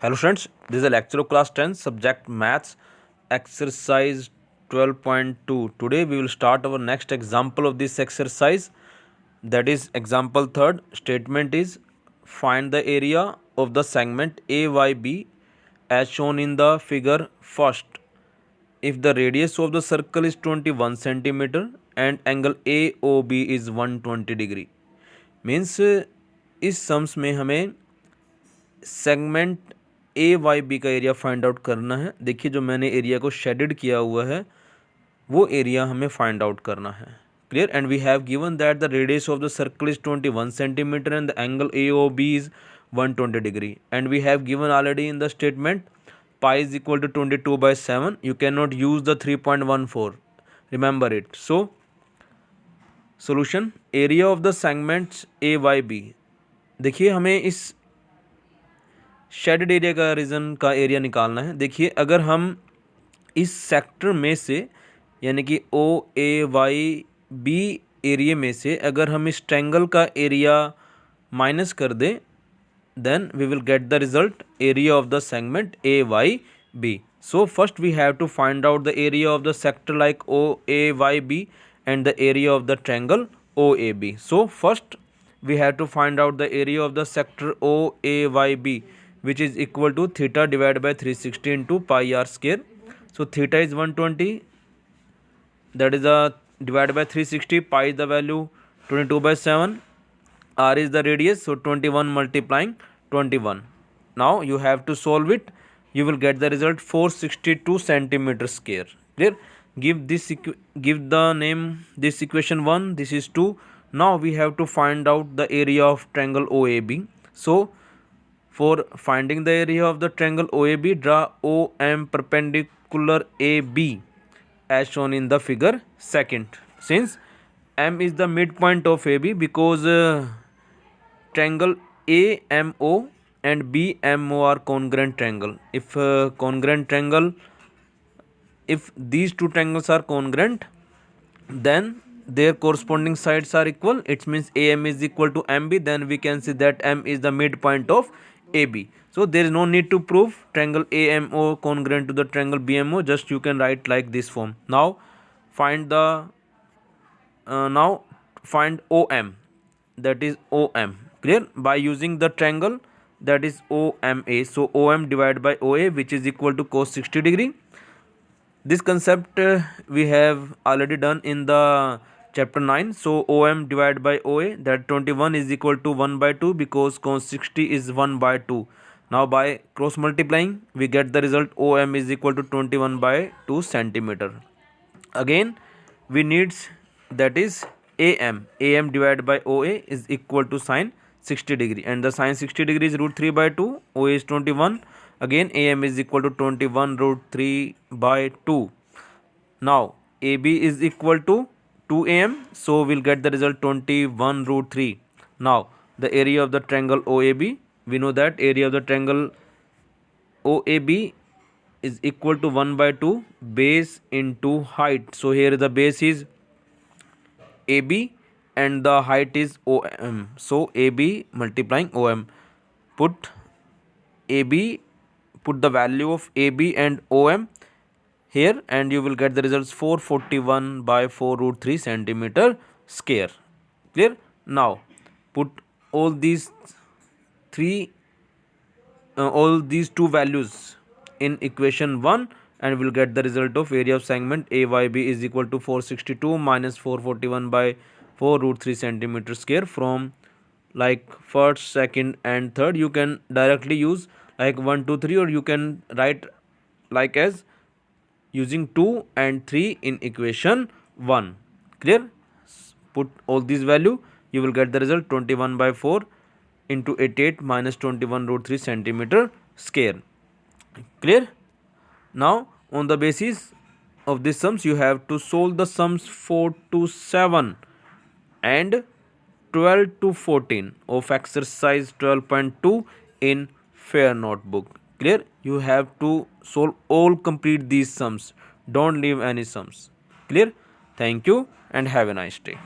Hello friends, this is a lecture of class 10 subject maths exercise 12.2. Today we will start our next example of this exercise, that is example third. Statement is find the area of the segment AYB as shown in the figure. First, if the radius of the circle is 21 centimeter and angle AOB is 120 degree, means इस sums में हमें segment A Y B का area find out करना है. देखिए जो मैंने area को शेडेड किया हुआ है वो एरिया हमें फाइंड आउट करना है. Clear. And we have given that the radius of the circle is 21 centimetre and the angle A O B is 120 degree. And we have given already in the statement pi is equal to 22/7. You can not use the 3.14. Remember it. So solution area of the segments A Y B. देखिए हमें इस shaded area का region का area निकालना है. देखिए अगर हम इस सेक्टर में से यानी कि ओ ए वाई बी एरिया में से अगर हम इस ट्रायंगल का एरिया माइनस कर दें then we will get the result area of the segment A Y B. So first we have to find out the area of the sector like O A Y B and the area of the triangle OAB. So first we have to find out the area of the sector OAYB, which is equal to theta divided by 360 into pi r square. So theta is 120, that is divided by 360, pi is the value 22/7, r is the radius, so 21 multiplying 21. Now you have to solve it. You will get the result 462 centimeter square. Clear. Give the name this equation 1, this is 2. Now we have to find out the area of triangle OAB. So for finding the area of the triangle OAB, draw OM perpendicular AB as shown in the figure second. Since M is the midpoint of AB, because triangle AMO and BMO are congruent triangle. If these two triangles are congruent, then their corresponding sides are equal. It means AM is equal to MB. Then we can see that M is the midpoint of AB. So there is no need to prove triangle AMO congruent to the triangle BMO. Just you can write like this form. Now find OM. That is OM. Clear. By using the triangle that is OMA. So OM divided by OA, which is equal to cos 60 degree. This concept we have already done in the chapter 9. So OM divided by OA, that 21 is equal to 1/2 because cos 60 is 1/2. Now by cross multiplying we get the result OM is equal to 21/2 centimeter. Again we need that is AM. AM divided by OA is equal to sin 60 degree, and the sin 60 degree is √3/2. OA is 21. Again AM is equal to 21 √3/2. Now AB is equal to 2AM, so we'll get the result 21 √3. Now the area of the triangle OAB, we know that area of the triangle OAB is equal to 1/2 base into height. So here the base is AB and the height is OM. So AB multiplying OM. Put the value of AB and OM here and you will get the results 441/4 √3 centimeter square. Clear. Now put all these two values in equation 1 and we'll get the result of area of segment AYB is equal to 462 minus 441/4 √3 centimeter square. From like first, second and third you can directly use like 1 2 3, or you can write like as using 2 and 3 in equation 1. Clear. Put all these value, you will get the result 21/4 into 88 minus 21 √3 centimeter square. Clear. Now on the basis of these sums you have to solve the sums 4 to 7 and 12 to 14 of exercise 12.2 in fair notebook. Clear. You have to solve all complete these sums. Don't leave any sums. Clear. Thank you and have a nice day.